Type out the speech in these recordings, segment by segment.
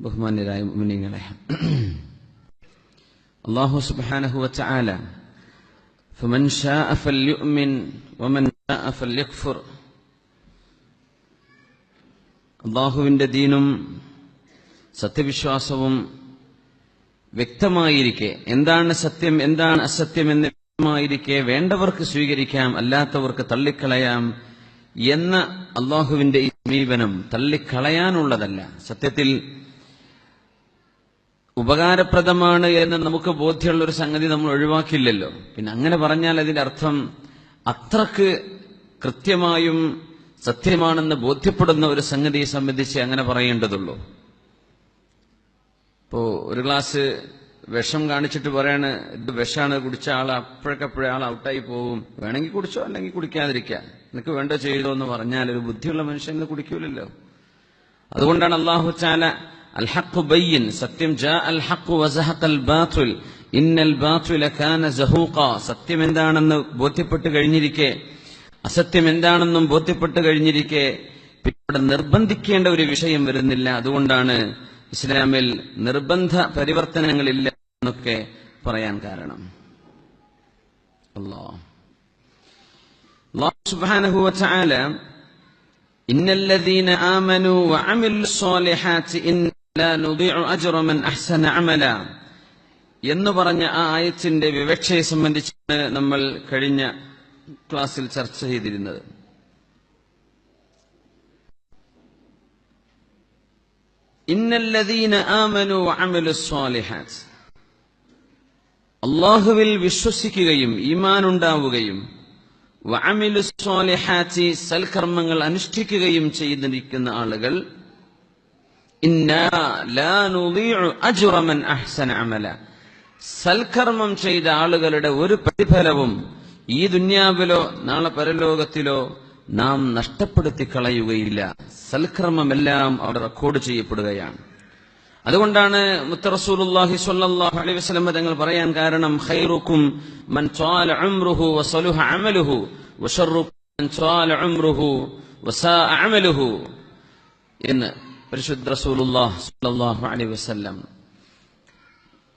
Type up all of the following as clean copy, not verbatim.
ബഹുമാന്യരായ മുഅ്മിനീങ്ങളെ, അല്ലാഹു സുബ്ഹാനഹു വതആല ഫമൻ ശാഅ ഫൽയുഅ്മിൻ വമൻ ശാഅ ഫൽയക്ഫുർ, അല്ലാഹുവിന്റെ ദീനും സത്യവിശ്വാസവും വ്യക്തമായിരിക്കെ, എന്താണ് സത്യം എന്താണ് അസത്യം എന്ന് വ്യക്തമായിരിക്കെ വേണ്ടവർക്ക് സ്വീകരിക്കാം, അല്ലാത്തവർക്ക് തള്ളിക്കളയാം എന്ന അല്ലാഹുവിന്റെ ഈ സമീപനം തള്ളിക്കളയാനുള്ളതല്ല. സത്യത്തിൽ ഉപകാരപ്രദമാണ് എന്ന് നമുക്ക് ബോധ്യമുള്ള ഒരു സംഗതി നമ്മൾ ഒഴിവാക്കില്ലല്ലോ. പിന്നെ അങ്ങനെ പറഞ്ഞാൽ അതിന്റെ അർത്ഥം അത്രക്ക് കൃത്യമായും സത്യമാണെന്ന് ബോധ്യപ്പെടുന്ന ഒരു സംഗതിയെ സംബന്ധിച്ച് അങ്ങനെ പറയേണ്ടതുള്ളൂ. ഇപ്പോ ഒരു ഗ്ലാസ് വിഷം കാണിച്ചിട്ട് പറയാണ് ഇത് വിഷമാണ്, കുടിച്ച ആൾ അപ്പോഴേക്കപ്പോഴേ ആൾ ഔട്ടായി പോവും, വേണമെങ്കിൽ കുടിച്ചോ അല്ലെങ്കിൽ കുടിക്കാതിരിക്കുക, നിനക്ക് വേണ്ട ചെയ്തോ എന്ന് പറഞ്ഞാൽ ഒരു ബുദ്ധിയുള്ള മനുഷ്യൻ ഇത് കുടിക്കൂലല്ലോ. അതുകൊണ്ടാണ് അല്ലാഹു തആല അൽ ഹഖ് ബയ്യിൻ, സത്യം ജാ അൽ ഹഖ് വസഹഖൽ ബാതിൽ ഇന്നൽ ബാതില കാന സഹൂഖ, സത്യം എന്താണെന്ന് ബോധ്യപ്പെട്ട് കഴിഞ്ഞിരിക്കെ അസത്യം എന്താണെന്നും ബോധ്യപ്പെട്ട് കഴിഞ്ഞിരിക്കെ പിന്നെ നിർബന്ധിക്കേണ്ട ഒരു വിഷയം വരുന്നില്ല. അതുകൊണ്ടാണ് ഇസ്ലാമിൽ നിർബന്ധ പരിവർത്തനങ്ങളില്ല എന്നൊക്കെ പറയാൻ കാരണം. അല്ലാഹു സുബ്ഹാനഹു വതആല ഇന്നല്ലദീന ആമനൂ വഅമിലുസ് സ്വാലിഹാത്തി ഇന്നാ ലാ നുദീഉ അജ്റ മൻ അഹ്സന അമല എന്ന് പറഞ്ഞ ആ ആയത്തിന്റെ വിവക്ഷയെ സംബന്ധിച്ചാണ് നമ്മൾ കഴിഞ്ഞ ക്ലാസ്സിൽ ചർച്ച ചെയ്തിരുന്നത്. ഇന്നല്ലദീന ആമനൂ വഅമിലുസ് സ്വാലിഹാത്ത്, അല്ലാഹുവിൽ വിശ്വസിക്കുകയും ഈമാൻ ഉണ്ടാവുകയും വഅമിലുസ് സ്വാലിഹാത്തി സൽക്കർമ്മങ്ങൾ അനുഷ്ഠിക്കുകയും ചെയ്തിരിക്കുന്ന ആളുകൾ ഇന്നാ ലാ നുദീഉ അജ്റ മൻ അഹ്സന അമല, സൽക്കർമ്മം ചെയ്ത ആളുകളുടെ ഒരു പ്രതിഫലവും ഈ ദുനിയാവിലോ നാളെ പരലോകത്തിലോ നാം നഷ്ടപ്പെടുത്തി കളയുകയില്ല. സൽക്കർമ്മമെല്ലാം അവിടെ റെക്കോർഡ് ചെയ്യപ്പെടുകയാണ്. അതുകൊണ്ടാണ് മുത്ത റസൂലുള്ളാഹി സ്വല്ലല്ലാഹു അലൈഹി വസല്ലം തങ്ങൾ പറയാൻ കാരണം ഖൈറുക്കും മൻ ത്വാല ഉംറുഹു വസലുഹ അമലുഹു വശർറുക്കും മൻ ത്വാല ഉംറുഹു വസാഅ അമലുഹു എന്ന് പരിശുദ്ധ റസൂലുള്ളാഹി സ്വല്ലല്ലാഹു അലൈഹി വസല്ലം.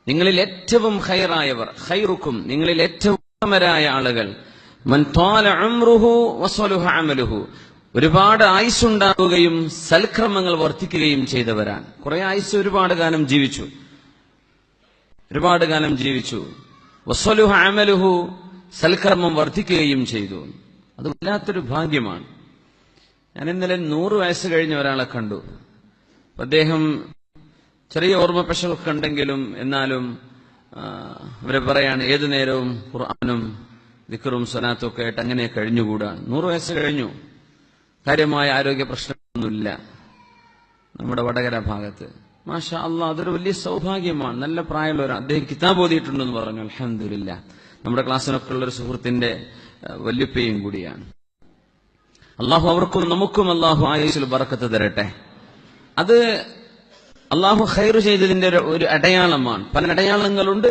നിങ്ങളിൽ ഏറ്റവും ഖൈറായവർ, ഖൈറുക്കും നിങ്ങളിൽ ഏറ്റവും ഉത്തമരായ ആളുകൾ, മൻ ത്വാല ഉംറുഹു വസലുഹ അമലുഹു, ഒരുപാട് ആയുസ്സുണ്ടാവുകയും സൽക്രമങ്ങൾ വർദ്ധിക്കുകയും ചെയ്തവരാണ്. കുറെ ആയുസ്, ഒരുപാട് കാലം ജീവിച്ചു. വസലുഹ അമലുഹു, സൽക്കർമ്മം വർദ്ധിക്കുകയും ചെയ്തു. അത് വല്ലാത്തൊരു ഭാഗ്യമാണ്. ഞാൻ ഇന്നലെ 100 വയസ്സ് കഴിഞ്ഞ ഒരാളെ കണ്ടു. അദ്ദേഹം ചെറിയ ഓർമ്മപ്പശകൊക്കെ ഉണ്ടെങ്കിലും എന്നാലും അവരെ പറയാണ് ഏതു നേരവും ഖുർആനും ദിക്റും സ്വലാത്തും ഒക്കെ ആയിട്ട് അങ്ങനെ കഴിഞ്ഞുകൂടാ. 100 വയസ്സ് കഴിഞ്ഞു, കാര്യമായ ആരോഗ്യ പ്രശ്നമൊന്നുമില്ല നമ്മുടെ വടകര ഭാഗത്ത്. മാഷാ അല്ലാഹ്, അതൊരു വലിയ സൗഭാഗ്യമാണ്. നല്ല പ്രായമുള്ള അദ്ദേഹം കിതാബ് ഓതിയിട്ടുണ്ടെന്ന് പറഞ്ഞു. അൽഹംദുലില്ലാഹ്, നമ്മുടെ ക്ലാസ്സിനൊക്കെ ഉള്ളൊരു സുഹൃത്തിന്റെ വല്യുപ്പയും കൂടിയാണ്. അള്ളാഹു അവർക്കും നമുക്കും അള്ളാഹു ആയുസ്സിൽ ബറക്കത്ത് തരട്ടെ. അത് അള്ളാഹു ഖൈർ ചെയ്തതിന്റെ ഒരു അടയാളമാണ്. പല അടയാളങ്ങളുണ്ട്.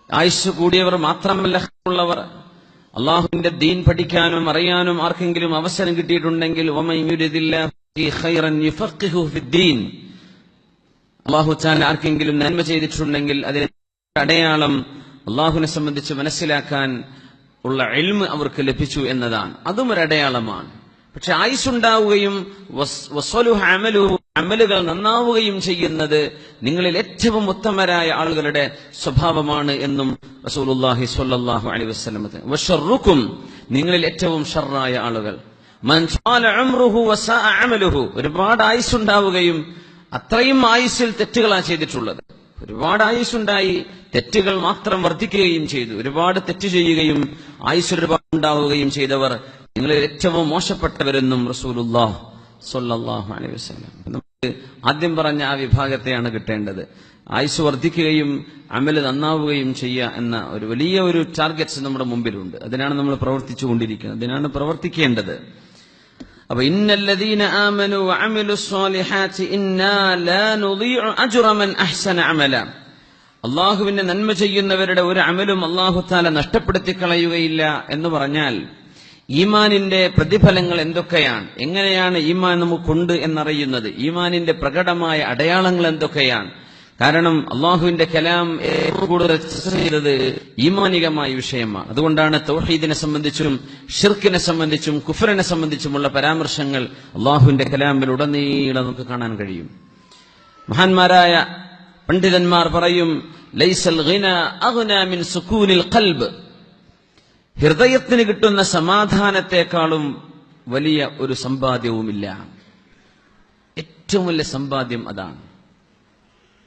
ആയുസ് കൂടിയവർ മാത്രമല്ല ഉള്ളവർ, അള്ളാഹുവിന്റെ ദീൻ പഠിക്കാനും അറിയാനും ആർക്കെങ്കിലും അവസരം കിട്ടിയിട്ടുണ്ടെങ്കിൽ അള്ളാഹു തആല ആർക്കെങ്കിലും നന്മ ചെയ്തിട്ടുണ്ടെങ്കിൽ അതിന് അടയാളം അള്ളാഹുവിനെ സംബന്ധിച്ച് മനസ്സിലാക്കാൻ ഉള്ള ഇൽമ് അവർക്ക് ലഭിച്ചു എന്നതാണ്. അതും ഒരു അടയാളമാണ്. പക്ഷെ ആയുസ്സുണ്ടാവുകയും അമലുകൾ നന്നാവുകയും ചെയ്യുന്നത് നിങ്ങളിൽ ഏറ്റവും ഉത്തമരായ ആളുകളുടെ സ്വഭാവമാണ് എന്നും റസൂലുള്ളാഹി സ്വല്ലല്ലാഹു അലൈഹി വസല്ലം. വശർറുക്കും, നിങ്ങളിൽ ഏറ്റവും ഷർറായ ആളുകൾ മൻ ത്വാല ഉംറുഹു വസാഅ അമലുഹു, ഒരുപാട് ആയുസ്സുണ്ടാവുകയും അത്രയും ആയുസ്സിൽ തെറ്റുകളാണ് ചെയ്തിട്ടുള്ളത്. ഒരുപാട് ആയുസ്സുണ്ടായി തെറ്റുകൾ മാത്രം വർദ്ധിക്കുകയും ചെയ്തു. ഒരുപാട് തെറ്റ് ചെയ്യുകയും ആയുസ് ഒരുപാട് ഉണ്ടാവുകയും ചെയ്തവർ നിങ്ങളിൽ ഏറ്റവും മോശപ്പെട്ടവരെന്നും റസൂലുള്ളാഹി സ്വല്ലല്ലാഹു അലൈഹി വസല്ലം. നമുക്ക് ആദ്യം പറഞ്ഞ ആ വിഭാഗത്തെയാണ് കിട്ടേണ്ടത്. ആയുസ് വർദ്ധിക്കുകയും അമല് നന്നാവുകയും ചെയ്യുക എന്ന ഒരു വലിയ ഒരു ടാർഗറ്റ്സ് നമ്മുടെ മുമ്പിലുണ്ട്. അതിനാണ് നമ്മൾ പ്രവർത്തിച്ചുകൊണ്ടിരിക്കുന്നത്, അതിനാണ് പ്രവർത്തിക്കേണ്ടത്. അപ്പൊ ഇന്നല്ലദീന ആമനു വഅമിലുസ് സ്വാലിഹാത്തി ഇന്നാ ലാ നുദീഉ അജ്റ മൻ അഹ്സന അമല, അല്ലാഹുവിനെ നന്മ ചെയ്യുന്നവരുടെ ഒരു അമലും അല്ലാഹു തആല നഷ്ടപ്പെടുത്തി കളയുകയില്ല എന്ന് പറഞ്ഞാൽ ഈമാനിന്റെ പ്രതിഫലങ്ങൾ എന്തൊക്കെയാണ്, എങ്ങനെയാണ് ഈമാൻ നമുക്കുണ്ട് എന്നറിയുന്നത്, ഈമാനിന്റെ പ്രകടമായ അടയാളങ്ങൾ എന്തൊക്കെയാണ്. കാരണം അള്ളാഹുവിന്റെ കലാം കൂടുതൽ ചർച്ച ചെയ്തത് ഈമാനികമായ വിഷയമാണ്. അതുകൊണ്ടാണ് തൗഹീദിനെ സംബന്ധിച്ചും ഷിർക്കിനെ സംബന്ധിച്ചും കുഫറിനെ സംബന്ധിച്ചുമുള്ള പരാമർശങ്ങൾ അള്ളാഹുവിന്റെ കലാമിൽ ഉടനീളം നമുക്ക് കാണാൻ കഴിയും. മഹാന്മാരായ പണ്ഡിതന്മാർ പറയും, ലൈസൽ ഗിന അഗ്നാ മിൻ സുകൂനിൽ ഖൽബ്, ഹൃദയത്തിന് കിട്ടുന്ന സമാധാനത്തെക്കാളും വലിയ ഒരു സമ്പാദ്യവുമില്ല. ഏറ്റവും വലിയ സമ്പാദ്യം അതാണ്.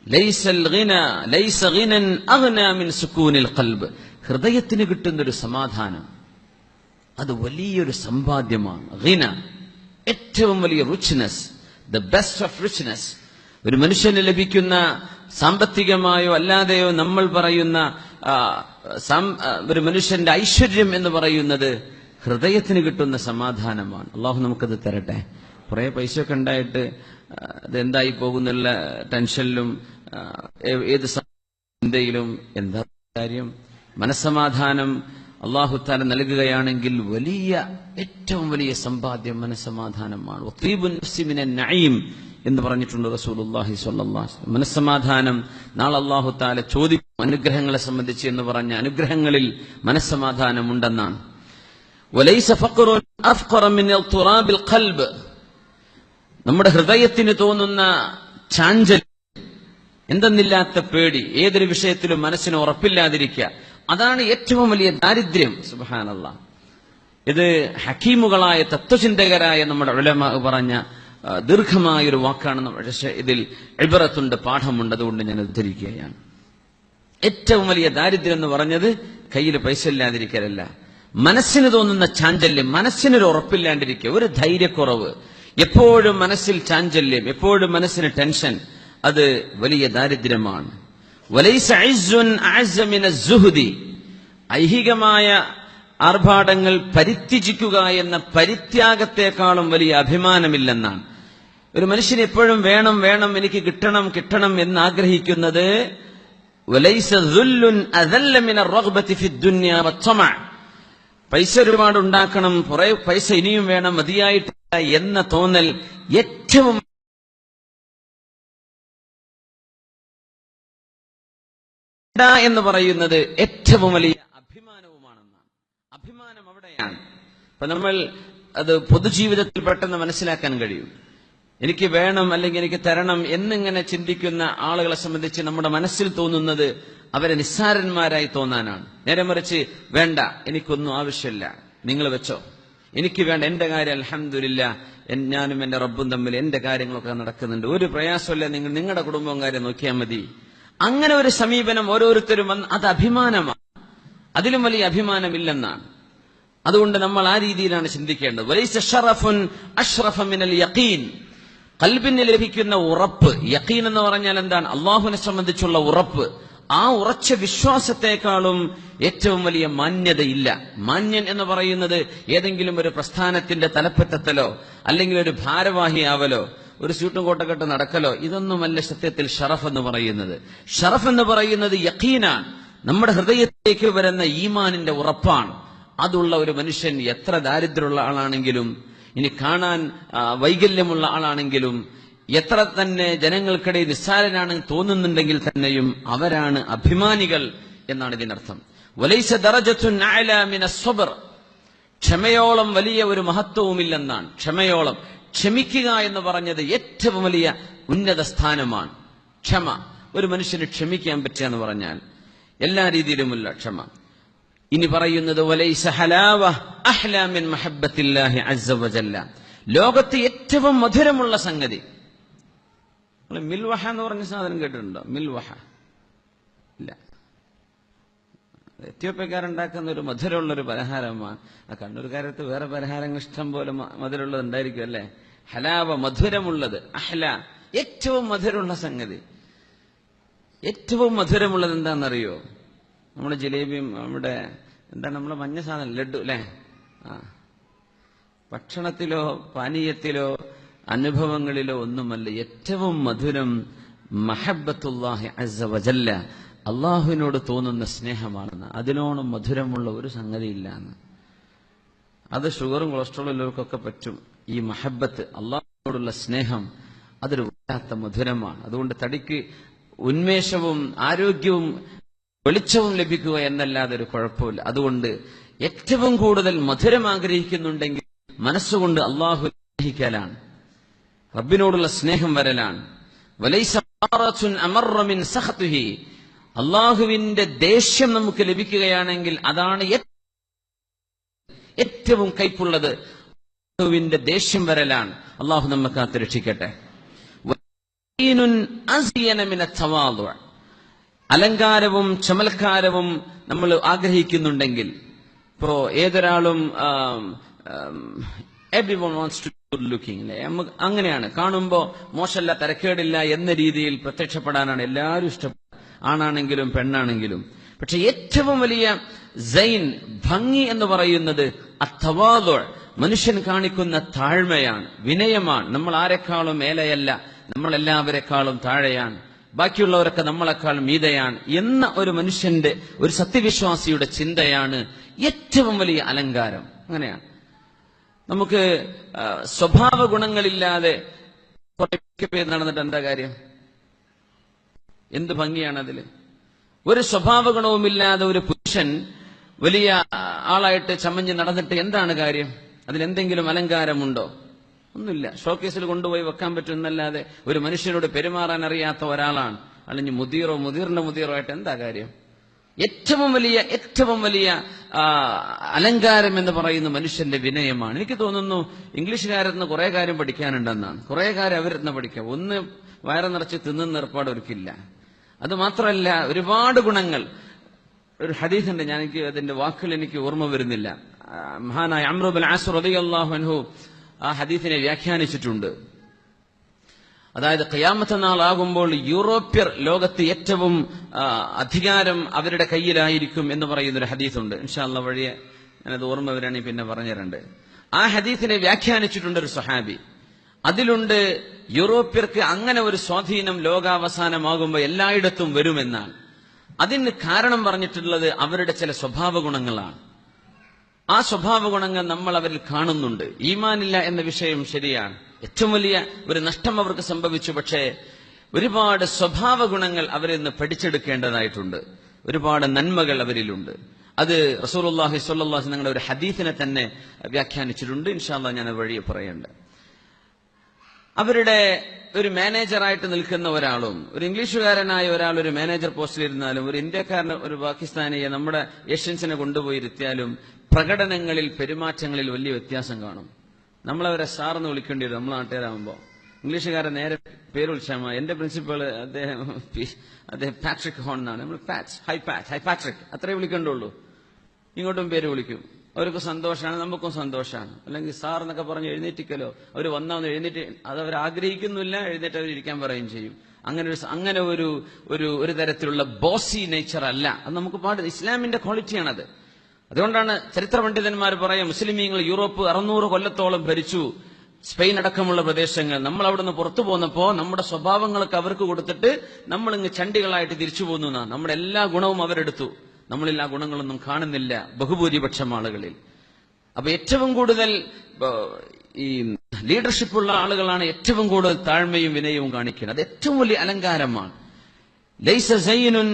ലൈസ ഗിനൻ അഗ്നാ മിൻ സുകൂനിൽ ഖൽബ്, ഹൃദയത്തിന് കിട്ടുന്നൊരു സമാധാനം, അത് വലിയൊരു സമ്പാദ്യമാണ്. ഗിന, ഏറ്റവും വലിയ richness, the best of richness. ഒരു മനുഷ്യന് ലഭിക്കുന്ന സാമ്പത്തികമായോ അല്ലാതെയോ നമ്മൾ പറയുന്ന ഒരു മനുഷ്യന്റെ ഐശ്വര്യം എന്ന് പറയുന്നത് ഹൃദയത്തിന് കിട്ടുന്ന സമാധാനമാണ്. അള്ളാഹു നമുക്കത് തരട്ടെ. കുറെ പൈസയൊക്കെ ഉണ്ടായിട്ട് അതെന്തായി പോകുന്നുള്ള ടെൻഷനിലും ഏത് ചിന്തയിലും എന്താ കാര്യം? മനസ്സമാധാനം അള്ളാഹു തആല നൽകുകയാണെങ്കിൽ വലിയ ഏറ്റവും വലിയ സമ്പാദ്യം മനസ്സമാധാനമാണ്. വതീബുൻ നഫ്സി മിനൻ നഈം എന്ന് പറഞ്ഞിട്ടുണ്ട് റസൂലുള്ളാഹി സ്വല്ലല്ലാഹു അലൈഹി വസല്ലം. മനസ്സമാധാനം നാളെ അല്ലാഹു തആല ചോദിക്കും അനുഗ്രഹങ്ങളെ സംബന്ധിച്ച് എന്ന് പറഞ്ഞ അനുഗ്രഹങ്ങളിൽ മനസ്സമാധാനം ഉണ്ടെന്നാണ്. വലൈസ ഫഖറുൻ അഫ്ഖറ മിൻ തുറാബിൽ ഖൽബ്, നമ്മുടെ ഹൃദയത്തിന് തോന്നുന്ന ചാഞ്ചല്യം, എന്തെന്നില്ലാത്ത പേടി, ഏതൊരു വിഷയത്തിലും മനസ്സിന് ഉറപ്പില്ലാതിരിക്കുക, അതാണ് ഏറ്റവും വലിയ ദാരിദ്ര്യം. സുബ്ഹാനല്ലാഹ്. ഇത് ഹക്കീമുകളായ തത്വചിന്തകരായ നമ്മുടെ ഉലമാ പറഞ്ഞ ദീർഘമായൊരു വാക്കാണ്. പക്ഷേ ഇതിൽ ഇബ്റത്തുണ്ട്, പാഠമുണ്ട്. അതുകൊണ്ട് ഞാൻ ഉദ്ധരിക്കുകയാണ്. ഏറ്റവും വലിയ ദാരിദ്ര്യം എന്ന് പറഞ്ഞത് കയ്യിൽ പൈസ ഇല്ലാതിരിക്കലല്ല, മനസ്സിന് തോന്നുന്ന ചാഞ്ചല്യം, മനസ്സിനൊരു ഉറപ്പില്ലാണ്ടിരിക്കുക, ഒരു ധൈര്യക്കുറവ്, എപ്പോഴും മനസ്സിൽ ചാഞ്ചല്യം, എപ്പോഴും മനസ്സിന് ടെൻഷൻ, അത് വലിയ ദാരിദ്ര്യമാണ്. വലൈസ ഇസ്സുൻ അഅസ്സ മിന സുഹ്ദി, ഐഹികമായ ആർഭാടങ്ങൾ പരിത്യജിക്കുക എന്ന പരിത്യാഗത്തെക്കാളും വലിയ അഭിമാനമില്ലെന്നാണ്. ഒരു മനുഷ്യന് എപ്പോഴും വേണം വേണം, എനിക്ക് കിട്ടണം കിട്ടണം എന്ന് ആഗ്രഹിക്കുന്നത് വലൈസ ദുല്ലുൻ അദല്ല മിന റഗ്ബതി ഫി ദുനിയ വത്തമഅ, പൈസ ഒരുപാട് ഉണ്ടാക്കണം, കുറെ പൈസ ഇനിയും വേണം, മതിയായിട്ടില്ല എന്ന തോന്നൽ ഏറ്റവും എന്ന് പറയുന്നത് ഏറ്റവും വലിയ അഭിമാനവുമാണെന്നാണ്. അഭിമാനം അവിടെയാണ്. അപ്പൊ നമ്മൾ അത് പൊതുജീവിതത്തിൽ പെട്ടെന്ന് മനസ്സിലാക്കാൻ കഴിയും. എനിക്ക് വേണം അല്ലെങ്കിൽ എനിക്ക് തരണം എന്നിങ്ങനെ ചിന്തിക്കുന്ന ആളുകളെ സംബന്ധിച്ച് നമ്മുടെ മനസ്സിൽ തോന്നുന്നത് അവരെ നിസ്സാരന്മാരായി തോന്നാനാണ്. നേരെ മറിച്ച് വേണ്ട, എനിക്കൊന്നും ആവശ്യമില്ല, നിങ്ങൾ വെച്ചോ, എനിക്ക് വേണ്ട, എന്റെ കാര്യം അൽഹംദുലില്ലാ, ഞാനും എന്റെ റബ്ബും തമ്മിൽ എന്റെ കാര്യങ്ങളൊക്കെ നടക്കുന്നുണ്ട്, ഒരു പ്രയാസമില്ല, നിങ്ങൾ നിങ്ങളുടെ കുടുംബവും കാര്യം നോക്കിയാൽ മതി. അങ്ങനെ ഒരു സമീപനം ഓരോരുത്തരും വന്ന് അത് അഭിമാനമാണ്. അതിലും വലിയ അഭിമാനമില്ലെന്നാണ്. അതുകൊണ്ട് നമ്മൾ ആ രീതിയിലാണ് ചിന്തിക്കേണ്ടത്. വലൈസ ശറഫുൻ അഷ്റഫ മിനൽ യഖീൻ, ഖൽബിന് ലഭിക്കുന്ന ഉറപ്പ്. യഖീൻ എന്ന് പറഞ്ഞാൽ എന്താണ്? അള്ളാഹുവിനെ സംബന്ധിച്ചുള്ള ഉറപ്പ്. ആ ഉറച്ച വിശ്വാസത്തെക്കാളും ഏറ്റവും വലിയ മാന്യതയില്ല. മാന്യൻ എന്ന് പറയുന്നത് ഏതെങ്കിലും ഒരു പ്രസ്ഥാനത്തിന്റെ തലപ്പത്തെത്തലോ അല്ലെങ്കിൽ ഒരു ഭാരവാഹിയാവലോ ഒരു സ്യൂട്ടും കോട്ടക്കെട്ട് നടക്കലോ ഇതൊന്നുമല്ല സത്യത്തിൽ ഷറഫ് എന്ന് പറയുന്നത്. ഷറഫ് എന്ന് പറയുന്നത് യഖീനാണ്, നമ്മുടെ ഹൃദയത്തിലേക്ക് വരുന്ന ഈമാനിന്റെ ഉറപ്പാണ്. അതുള്ള ഒരു മനുഷ്യൻ എത്ര ദാരിദ്ര്യമുള്ള ആളാണെങ്കിലും, ഇനി കാണാൻ വൈകല്യമുള്ള ആളാണെങ്കിലും, എത്ര തന്നെ ജനങ്ങൾക്കിടയിൽ നിസ്സാരനാണ് തോന്നുന്നുണ്ടെങ്കിൽ തന്നെയും അവരാണ് അഭിമാനികൾ എന്നാണ് ഇതിനർത്ഥം. വലൈസ ദറജത്തുൻ അഅലാ മിനസ് സ്വബ്ർ, ക്ഷമയോളം വലിയ ഒരു മഹത്വവുമില്ലെന്നാണ്. ക്ഷമയോളം, ക്ഷമിക്കുക എന്ന് പറഞ്ഞത് ഏറ്റവും വലിയ ഉന്നത സ്ഥാനമാണ്. ക്ഷമ, ഒരു മനുഷ്യന് ക്ഷമിക്കാൻ പറ്റുക എന്ന് പറഞ്ഞാൽ എല്ലാ രീതിയിലുമുള്ള ക്ഷമ. ഇനി പറയുന്നത് വലൈസ ഹലാവ അഹ്ലാ മിൻ മഹബ്ബത്തില്ലാഹി അസ്സ വജല്ല, ലോകത്ത് ഏറ്റവും മധുരമുള്ള സംഗതി. നിങ്ങൾ മിൽവഹ എന്ന് പറഞ്ഞ സാധനം കേട്ടിട്ടുണ്ടോ? മിൽവഹ ഇല്ല. എത്യോപ്യക്കാരുണ്ടാക്കുന്ന ഒരു മധുരമുള്ളൊരു പലഹാരമാണ്. കണ്ണൂർക്കാരത്ത് വേറെ പലഹാരങ്ങൾ ഇഷ്ടം പോലെ മധുരമുള്ളത് ഉണ്ടായിരിക്കും അല്ലെ? ഹലാവ, മധുരമുള്ളത്. അഹ്ല, ഏറ്റവും മധുരമുള്ള സംഗതി. ഏറ്റവും മധുരമുള്ളത് എന്താണെന്നറിയോ? നമ്മുടെ ജിലേബിയും നമ്മുടെ എന്താണ് നമ്മളെ മഞ്ഞ സാധനം ലഡു അല്ലെ? ഭക്ഷണത്തിലോ പാനീയത്തിലോ അനുഭവങ്ങളിലോ ഒന്നുമല്ല ഏറ്റവും മധുരം മഹബ്ബത്തുല്ലാഹി അസ്സ വജല്ല, അള്ളാഹുവിനോട് തോന്നുന്ന സ്നേഹമാണെന്ന്. അതിനോളം മധുരമുള്ള ഒരു സംഗതിയില്ല എന്ന്. അത് ഷുഗറും കൊളസ്ട്രോളും ഉള്ളവർക്കൊക്കെ പറ്റും. ഈ മഹബത്ത്, അള്ളാഹുവോടുള്ള സ്നേഹം, അതൊരു വല്ലാത്ത മധുരമാണ്. അതുകൊണ്ട് തടിക്ക് ഉന്മേഷവും ആരോഗ്യവും വെളിച്ചവും ലഭിക്കുക എന്നല്ലാതെ ഒരു കുഴപ്പമില്ല. അതുകൊണ്ട് ഏറ്റവും കൂടുതൽ മധുരം ആഗ്രഹിക്കുന്നുണ്ടെങ്കിൽ മനസ്സുകൊണ്ട് അള്ളാഹു സ്നേഹിക്കലാണ്, റബ്ബിനോടുള്ള സ്നേഹം വരലാണ്. അള്ളാഹുവിന്റെ ദേഷ്യം നമുക്ക് ലഭിക്കുകയാണെങ്കിൽ അതാണ് ഏറ്റവും കൈപ്പുള്ളത്. അള്ളാഹുവിന്റെ ദേഷ്യം വരലാണ്. അള്ളാഹു നമ്മെ കാത്ത് രക്ഷിക്കട്ടെ. അലങ്കാരവും ചമൽക്കാരവും നമ്മൾ ആഗ്രഹിക്കുന്നുണ്ടെങ്കിൽ, ഇപ്പോ ഏതൊരാളും everyone wants to be good looking, അല്ലേ? അങ്ങനെയാണ്. കാണുമ്പോ മോശമല്ല, തരക്കേടില്ല എന്ന രീതിയിൽ പ്രത്യക്ഷപ്പെടാനാണ് എല്ലാവരും ഇഷ്ടപ്പെടുന്നത്, ആണാണെങ്കിലും പെണ്ണാണെങ്കിലും. പക്ഷെ ഏറ്റവും വലിയ സൈൻ, ഭംഗി എന്ന് പറയുന്നത് അത്തവാദു, മനുഷ്യൻ കാണിക്കുന്ന താഴ്മയാണ്, വിനയമാണ്. നമ്മൾ ആരെക്കാളും മേലെയല്ല, നമ്മൾ എല്ലാവരെക്കാളും താഴെയാണ്, ബാക്കിയുള്ളവരൊക്കെ നമ്മളെക്കാൾ മീതയാണ് എന്ന ഒരു മനുഷ്യന്റെ, ഒരു സത്യവിശ്വാസിയുടെ ചിന്തയാണ് ഏറ്റവും വലിയ അലങ്കാരം. അങ്ങനെയാണ്. നമുക്ക് സ്വഭാവ ഗുണങ്ങളില്ലാതെ പേര് നടന്നിട്ട് എന്താ കാര്യം? എന്ത് ഭംഗിയാണ് അതില്? ഒരു സ്വഭാവ ഗുണവുമില്ലാതെ ഒരു പുരുഷൻ വലിയ ആളായിട്ട് ചമഞ്ഞ് നടന്നിട്ട് എന്താണ് കാര്യം? അതിലെന്തെങ്കിലും അലങ്കാരമുണ്ടോ? ഒന്നുമില്ല. ഷോക്കേസിൽ കൊണ്ടുപോയി വെക്കാൻ പറ്റുന്നല്ലാതെ ഒരു മനുഷ്യനോട് പെരുമാറാൻ അറിയാത്ത ഒരാളാണ്, അല്ലെങ്കിൽ മുദീറിന്റെ മുദീറോ ആയിട്ട് എന്താ കാര്യം? ഏറ്റവും വലിയ അലങ്കാരം എന്ന് പറയുന്ന മനുഷ്യന്റെ വിനയമാണ്. എനിക്ക് തോന്നുന്നു ഇംഗ്ലീഷുകാരെന്ന് കുറെ കാര്യം പഠിക്കാനുണ്ടെന്നാണ്. കുറെ കാര്യം അവരെന്ന് പഠിക്കാം. ഒന്ന് വയറ് നിറച്ച് തിന്നുന്ന ഏർപ്പാട് അവർക്കില്ല. അത് മാത്രമല്ല, ഒരുപാട് ഗുണങ്ങൾ. ഒരു ഹദീസ് ഉണ്ട്, എനിക്ക് അതിന്റെ വാക്കുകൾ എനിക്ക് ഓർമ്മ വരുന്നില്ല. മഹാനായ അംറു ബിൻ ആസ് റളിയല്ലാഹു അൻഹു ആ ഹദീസിനെ വ്യാഖ്യാനിച്ചിട്ടുണ്ട്. അതായത് ഖിയാമത്ത് നാളാകുമ്പോൾ യൂറോപ്യർ ലോകത്ത് ഏറ്റവും അധികാരം അവരുടെ കയ്യിലായിരിക്കും എന്ന് പറയുന്നൊരു ഹദീസുണ്ട്. ഇൻഷാ അല്ലാഹ് വഴിയെ ഞാനത് ഓർമ്മ വരാണെങ്കിൽ പിന്നെ പറഞ്ഞുതരണ്ട്. ആ ഹദീസിനെ വ്യാഖ്യാനിച്ചിട്ടുണ്ട് ഒരു സ്വഹാബി. അതിലുണ്ട് യൂറോപ്യർക്ക് അങ്ങനെ ഒരു സ്വാധീനം ലോകാവസാനമാകുമ്പോൾ എല്ലായിടത്തും വരുമെന്നാണ്. അതിന് കാരണം പറഞ്ഞിട്ടുള്ളത് അവരുടെ ചില സ്വഭാവ ഗുണങ്ങളാണ്. ആ സ്വഭാവ ഗുണങ്ങൾ നമ്മൾ അവരിൽ കാണുന്നുണ്ട്. ഈമാനില്ല എന്ന വിഷയം ശരിയാണ്, ഏറ്റവും വലിയ ഒരു നഷ്ടം അവർക്ക് സംഭവിച്ചു. പക്ഷേ ഒരുപാട് സ്വഭാവ ഗുണങ്ങൾ അവരിൽ നിന്ന് പഠിച്ചെടുക്കേണ്ടതായിട്ടുണ്ട്. ഒരുപാട് നന്മകൾ അവരിലുണ്ട്. അത് റസൂലുള്ളാഹി സ്വല്ലല്ലാഹു അലൈഹി വസല്ലം ഒരു ഹദീസിനെ തന്നെ വ്യാഖ്യാനിച്ചിട്ടുണ്ട്. ഇൻഷാ അല്ലാഹ് ഞാൻ വഴിയെ പറയണ്ട്. അവരുടെ ഒരു മാനേജറായിട്ട് നിൽക്കുന്ന ഒരാളും, ഒരു ഇംഗ്ലീഷുകാരനായ ഒരാൾ ഒരു മാനേജർ പോസ്റ്റിൽ ഇരുന്നാലും, ഒരു ഇന്ത്യക്കാരന് ഒരു പാകിസ്ഥാനിയെ നമ്മുടെ ഏഷ്യൻസിനെ കൊണ്ടുപോയി ഇരുത്തിയാലും പ്രകടനങ്ങളിൽ, പെരുമാറ്റങ്ങളിൽ വലിയ വ്യത്യാസം കാണും. നമ്മളവരെ സാറെന്ന് വിളിക്കേണ്ടി വരും. നമ്മൾ നാട്ടുകാരാകുമ്പോൾ ഇംഗ്ലീഷുകാരെ നേരെ പേര് വിളിച്ചാൽ മതി. എന്റെ പ്രിൻസിപ്പൾ അദ്ദേഹം പാട്രിക് ഹോൺ എന്നാണ്. നമ്മൾ ഹൈ പാട്രിക് അത്രേ വിളിക്കേണ്ടുള്ളൂ. ഇങ്ങോട്ടും പേര് വിളിക്കും. അവർക്ക് സന്തോഷമാണ്, നമുക്കും സന്തോഷമാണ്. അല്ലെങ്കിൽ സാർ എന്നൊക്കെ പറഞ്ഞ് എഴുന്നേറ്റിക്കലോ, അവർ വന്നാന്ന് എഴുന്നേറ്റ്, അത് അവർ ആഗ്രഹിക്കുന്നില്ല, എഴുന്നേറ്റ് അവർ ഇരിക്കാൻ പറയുകയും ചെയ്യും. അങ്ങനെ ഒരു തരത്തിലുള്ള ബോസി നേച്ചർ അല്ല. അത് നമുക്ക് പാടില്ല. ഇസ്ലാമിന്റെ ക്വാളിറ്റിയാണത്. അതുകൊണ്ടാണ് ചരിത്ര പണ്ഡിതന്മാർ പറയാം, മുസ്ലിമീങ്ങൾ യൂറോപ്പ് 600 കൊല്ലത്തോളം ഭരിച്ചു, സ്പെയിൻ അടക്കമുള്ള പ്രദേശങ്ങൾ. നമ്മൾ അവിടെ നിന്ന് പുറത്തു പോന്നപ്പോ നമ്മുടെ സ്വഭാവങ്ങളൊക്കെ അവർക്ക് കൊടുത്തിട്ട് നമ്മൾ ഇങ്ങ് ചണ്ടികളായിട്ട് തിരിച്ചു പോന്നു. നമ്മുടെ എല്ലാ ഗുണവും അവരെടുത്തു. നമ്മളിൽ ആ ഗുണങ്ങളൊന്നും കാണുന്നില്ല ബഹുഭൂരിപക്ഷം ആളുകളിൽ. അപ്പൊ ഏറ്റവും കൂടുതൽ ഈ ലീഡർഷിപ്പുള്ള ആളുകളാണ് ഏറ്റവും കൂടുതൽ താഴ്മയും വിനയവും കാണിക്കുന്നത്. അത് ഏറ്റവും വലിയ അലങ്കാരമാണ്. ലൈസ സൈനുൻ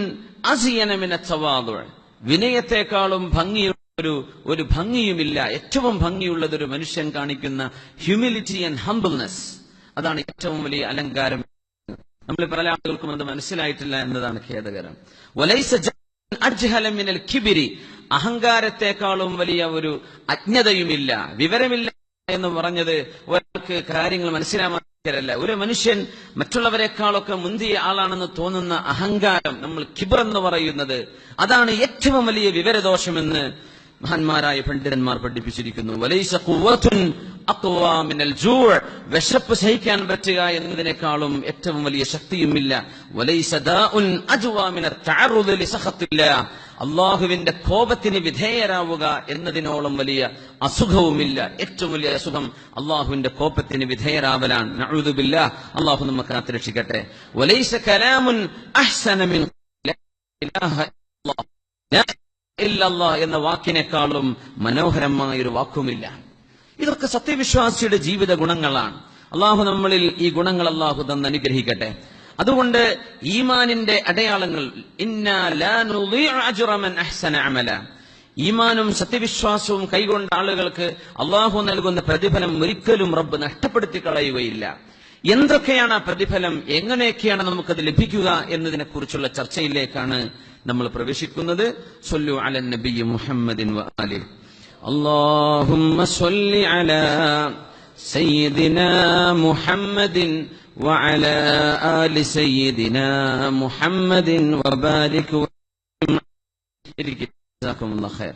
അസിയന മിന തവാദു, വിനയത്തെക്കാളും ഭംഗിയുള്ള ഒരു ഭംഗിയുമില്ല. ഏറ്റവും ഭംഗിയുള്ളത് ഒരു മനുഷ്യൻ കാണിക്കുന്ന ഹ്യൂമിലിറ്റി ആൻഡ് ഹംബിൾനെസ്. അതാണ് ഏറ്റവും വലിയ അലങ്കാരം. നമ്മൾ പല ആളുകൾക്കും അത് മനസ്സിലായിട്ടില്ല എന്നതാണ് ഖേദകരം. വലൈസ അജ്ഹല മിനൽ കിബിരി, അഹങ്കാരത്തെക്കാളും വലിയ ഒരു അജ്ഞതയുമില്ല, വിവരമില്ല എന്ന് പറഞ്ഞത് ഒരാൾക്ക് കാര്യങ്ങൾ മനസ്സിലാക്കാനല്ല. ഒരു മനുഷ്യൻ മറ്റുള്ളവരെക്കാളൊക്കെ മുന്തിയ ആളാണെന്ന് തോന്നുന്ന അഹങ്കാരം, നമ്മൾ കിബർ എന്ന് പറയുന്നത്, അതാണ് ഏറ്റവും വലിയ വിവരദോഷമെന്ന് മഹാന്മാരായ പണ്ഡിതന്മാർ പഠിപ്പിച്ചിരിക്കുന്നു. വലൈസ ഖുവ്വത്തുൻ അഖ്വാ മിനൽ ജൂഅ്, വിശപ്പ് സഹിക്കാൻ പറ്റുക എന്നതിനേക്കാളും ഏറ്റവും വലിയ ശക്തിയുമില്ല. വലൈസ ദാഉൻ അജ്വാ മിനൽ തഅറുദ് ലിസഖത്തില്ലാഹ്, അല്ലാഹുവിന്റെ കോപത്തിന് വിധേയരാവുക എന്നതിനോളം വലിയ അസുഖവുമില്ല. ഏറ്റവും വലിയ അസുഖം അല്ലാഹുവിന്റെ കോപത്തിന് വിധേയരാവലാണ്. നഊദു ബില്ലാഹ്, അല്ലാഹു നമ്മെ കാത്തുരക്ഷിക്കട്ടെ. വലൈസ കലാമുൻ അഹ്സന മിൻ ലാ ഇലാഹ ഇല്ലല്ലാഹ്, ഇല്ലല്ലാഹ് എന്ന വാക്കിനേക്കാളും മനോഹരമായ ഒരു വാക്കുമില്ല. ഇതൊക്കെ സത്യവിശ്വാസിയുടെ ജീവിത ഗുണങ്ങളാണ്. അള്ളാഹു നമ്മളിൽ ഈ ഗുണങ്ങൾ അള്ളാഹു തന്ന് അനുഗ്രഹിക്കട്ടെ. അതുകൊണ്ട് ഈമാനിന്റെ അടയാളങ്ങൾ ഇന്നാ ലാ നുളീഉ അജ്റ മൻ അഹ്സന അമല. ഈമാനും സത്യവിശ്വാസവും കൈകൊണ്ട ആളുകൾക്ക് അള്ളാഹു നൽകുന്ന പ്രതിഫലം ഒരിക്കലും റബ്ബ് നഷ്ടപ്പെടുത്തി കളയുകയില്ല. എന്തൊക്കെയാണ് ആ പ്രതിഫലം, എങ്ങനെയൊക്കെയാണ് നമുക്കത് ലഭിക്കുക എന്നതിനെ കുറിച്ചുള്ള ചർച്ചയിലേക്കാണ് നമ്മൾ പ്രവേശിക്കുന്നത്. സ്വല്ലു അലൻ നബി മുഹമ്മദിൻ വ ആലിഹി. അല്ലാഹുമ്മ സ്വല്ലി അലാ സയ്യിദിനാ മുഹമ്മദിൻ وعلى آل سيدنا محمد وبارك. جزاكم الله خير.